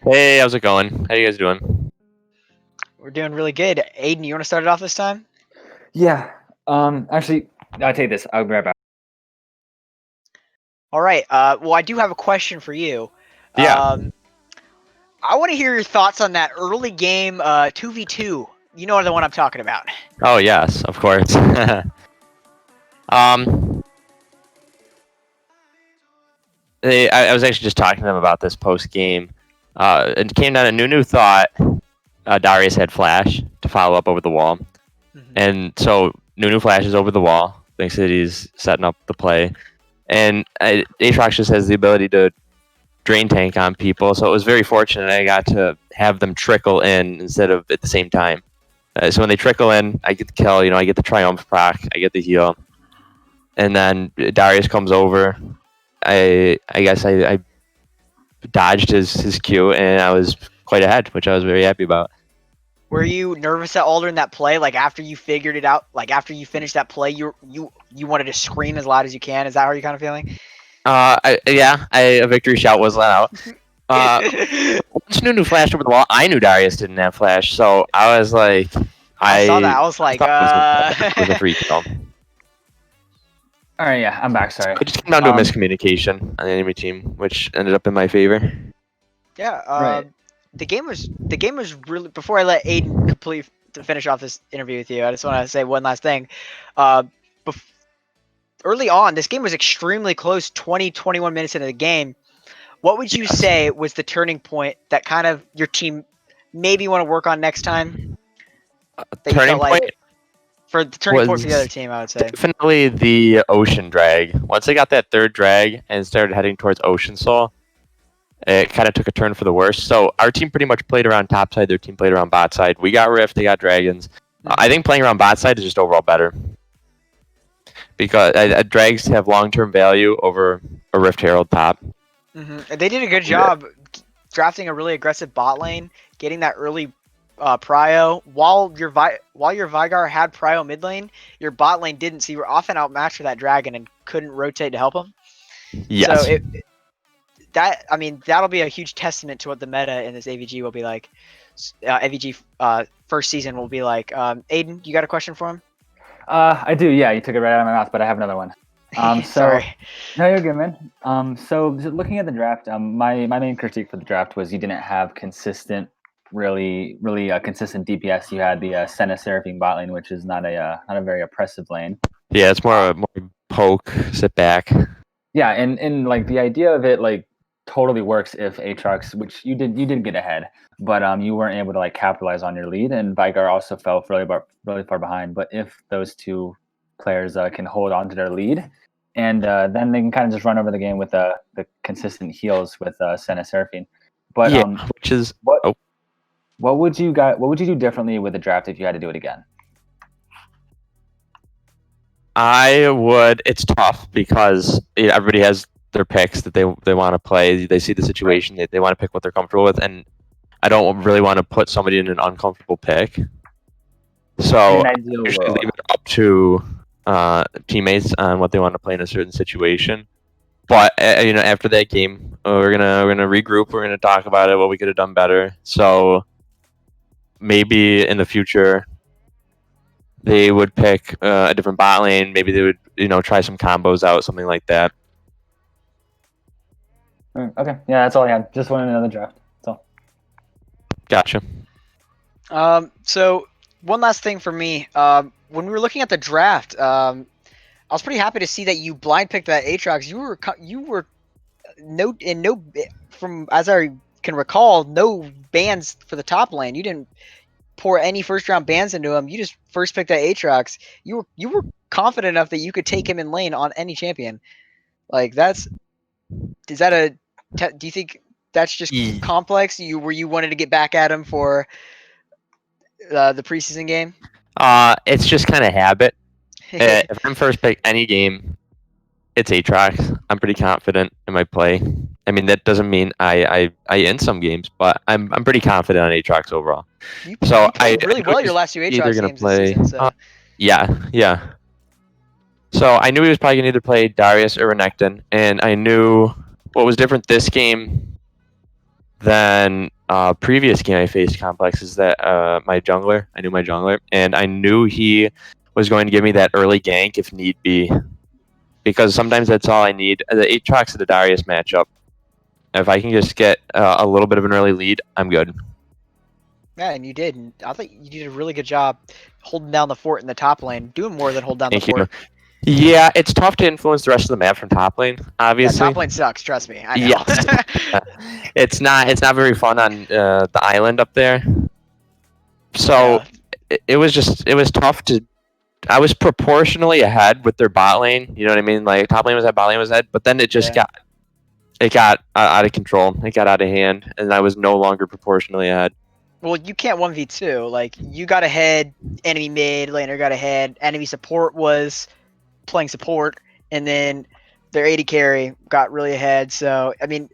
Hey, how's it going? How you guys doing? We're doing really good. Aiden, you want to start it off this time? Yeah. Actually, I'll take this. I'll be right back. All right. Well, I do have a question for you. Yeah. I want to hear your thoughts on that early game 2v2. You know the one I'm talking about. Oh yes, of course. I was actually just talking to them about this post game. It came down to Nunu thought Darius had flash to follow up over the wall, and so Nunu flashes over the wall, thinks that he's setting up the play, and Aatrox just has the ability to drain tank on people. So it was very fortunate I got to have them trickle in instead of at the same time. So when they trickle in, I get the kill. I get the triumph proc, I get the heal, and then Darius comes over. I guess I dodged his Q, and I was quite ahead, which I was very happy about. Were you nervous at all during that play? Like after you figured it out, like after you finished that play, you wanted to scream as loud as you can. Is that how you're kind of feeling? A victory shout was let out. Once Nunu flashed over the wall, I knew Darius didn't have flash, so I was like, I saw that. I was like, it was a free kill. All right, yeah, I'm back. Sorry. It just came down to a miscommunication on the enemy team, which ended up in my favor. Yeah. Right. The game was really. Before I let Aiden to finish off this interview with you, I just want to say one last thing. Uh, Early on, this game was extremely close. 20, 21 minutes into the game. What would you Yes. say was the turning point that kind of your team maybe want to work on next time? That you Turning felt like point for the turning point for the other was team, I would say. definitely the ocean drag. Once they got that third drag and started heading towards Ocean Soul, it kind of took a turn for the worse. So our team pretty much played around top side. Their team played around bot side. We got Rift. They got Dragons. I think playing around bot side is just overall better because drags have long-term value over a Rift Herald top. And they did a good job drafting a really aggressive bot lane, getting that early prio. While your Vygar had prio mid lane, your bot lane didn't. So you were often outmatched for that dragon and couldn't rotate to help him. Yes. So that'll be a huge testament to what the meta in this AVG will be like. AVG first season will be like. Aiden, you got a question for him? I do. Yeah, you took it right out of my mouth, but I have another one. Sorry. No, you're good, man. So just looking at the draft, my main critique for the draft was you didn't have consistent, really consistent DPS. You had the Senna Seraphine bot lane, which is not a very oppressive lane. Yeah, it's more poke, sit back. Yeah, and like the idea of it like totally works if Aatrox, which you did get ahead, but you weren't able to like capitalize on your lead, and Vygar also fell really far behind. But if those two players can hold on to their lead, and then they can kind of just run over the game with the consistent heals with Senna Seraphine. But Yeah, which is what would you do differently with the draft if you had to do it again? I would. It's tough because everybody has their picks that they want to play. They see the situation, they want to pick what they're comfortable with, and I don't really want to put somebody in an uncomfortable pick. So I usually leave it up to teammates on what they want to play in a certain situation. But after that game, we're gonna regroup. We're gonna talk about it, what we could have done better. So maybe in the future, they would pick a different bot lane. Maybe they would, try some combos out, something like that. Okay, yeah, that's all I had. Just wanted another draft. That's all. Gotcha. So one last thing for me. When we were looking at the draft, I was pretty happy to see that you blind picked that Aatrox. You were from as I can recall, no bans for the top lane. You didn't pour any first round bans into him. You just first picked that Aatrox. You were confident enough that you could take him in lane on any champion. Like do you think that's just complex? You wanted to get back at him for the preseason game? It's just kind of habit. If I'm first pick any game, it's Aatrox. I'm pretty confident in my play. I mean, that doesn't mean I in some games, but I'm pretty confident on Aatrox overall. You played really well your last two Aatrox games this season. So. Yeah. So I knew he was probably going to either play Darius or Renekton, and I knew what was different this game than previous game I faced Complex is that I knew my jungler, and I knew he was going to give me that early gank if need be, because sometimes that's all I need. The Aatrox to the Darius matchup, if I can just get a little bit of an early lead, I'm good. Yeah, and you did. And I think you did a really good job holding down the fort in the top lane, doing more than hold down the fort. Yeah, it's tough to influence the rest of the map from top lane, obviously. Yeah, top lane sucks, trust me. I know. Yes. It's not very fun on the island up there. So it was tough to. I was proportionally ahead with their bot lane. You know what I mean? Like top lane was ahead, bot lane was ahead, but then it just got out of control. It got out of hand, and I was no longer proportionally ahead. Well, you can't 1v2. Like you got ahead, enemy mid laner got ahead, enemy support was playing support, and then their AD carry got really ahead. So I mean,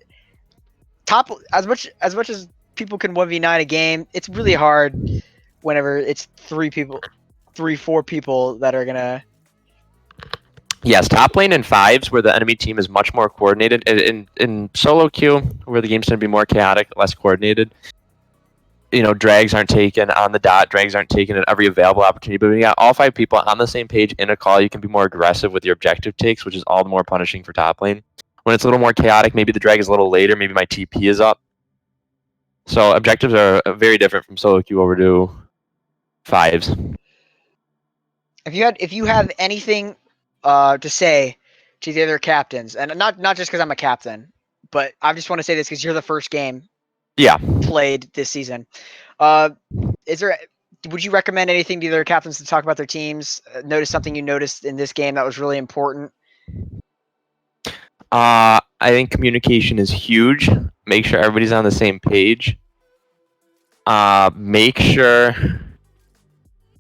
top as much as people can 1v9 a game, it's really hard whenever it's 4 people that are gonna. Yes, top lane and fives where the enemy team is much more coordinated. In solo queue, where the game's gonna be more chaotic, less coordinated. Drags aren't taken on the dot. Drags aren't taken at every available opportunity. But when you got all 5 people on the same page in a call, you can be more aggressive with your objective takes, which is all the more punishing for top lane. When it's a little more chaotic, maybe the drag is a little later. Maybe my TP is up. So objectives are very different from solo queue over to 5s. If you have anything to say to the other captains, and not just because I'm a captain, but I just want to say this because you're the first game Yeah. played this season. Would you recommend anything to the other captains to talk about their teams? Notice something you noticed in this game that was really important? I think communication is huge. Make sure everybody's on the same page. Make sure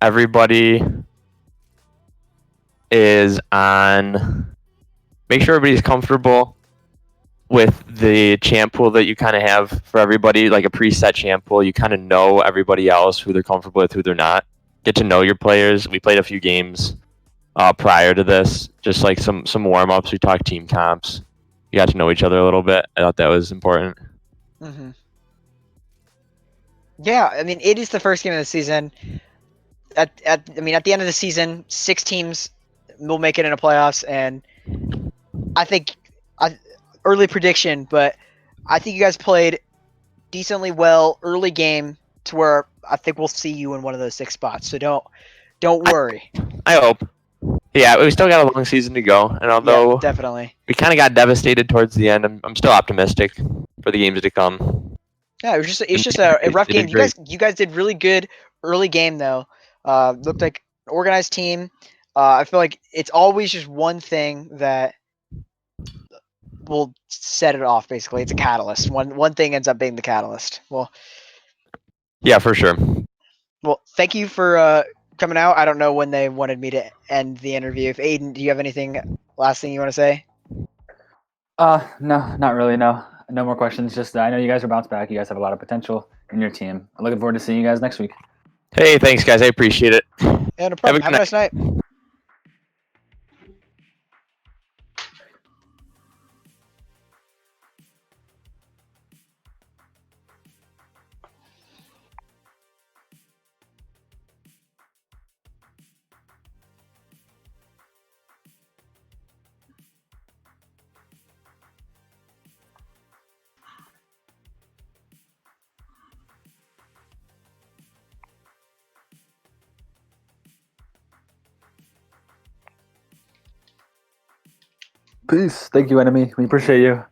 everybody is on. Make sure everybody's comfortable with the champ pool that you kind of have for everybody, like a preset champ pool. You kind of know everybody else, who they're comfortable with, who they're not. Get to know your players. We played a few games prior to this, just like some warm ups. We talked team comps. You got to know each other a little bit. I thought that was important. Mm-hmm. Yeah, I mean, it is the first game of the season. At the end of the season, 6 teams will make it into playoffs, and I think early prediction, but I think you guys played decently well early game to where I think we'll see you in one of those 6 spots. So don't worry. I hope. Yeah, we still got a long season to go, and although definitely. we kind of got devastated towards the end, I'm still optimistic for the games to come. Yeah, it's just a rough game. You guys did really good early game though. Looked like an organized team. I feel like it's always just one thing that will set it off. Basically, it's a catalyst. One thing ends up being the catalyst. Well, yeah, for sure. Well, thank you for coming out. I don't know when they wanted me to end the interview. If Aiden, do you have anything last thing you want to say? No, not really. No more questions. Just I know you guys are bounced back. You guys have a lot of potential in your team. I'm looking forward to seeing you guys next week. Hey, thanks, guys. I appreciate it. Yeah, no problem. Have a nice night. Peace. Thank you, enemy. We appreciate you.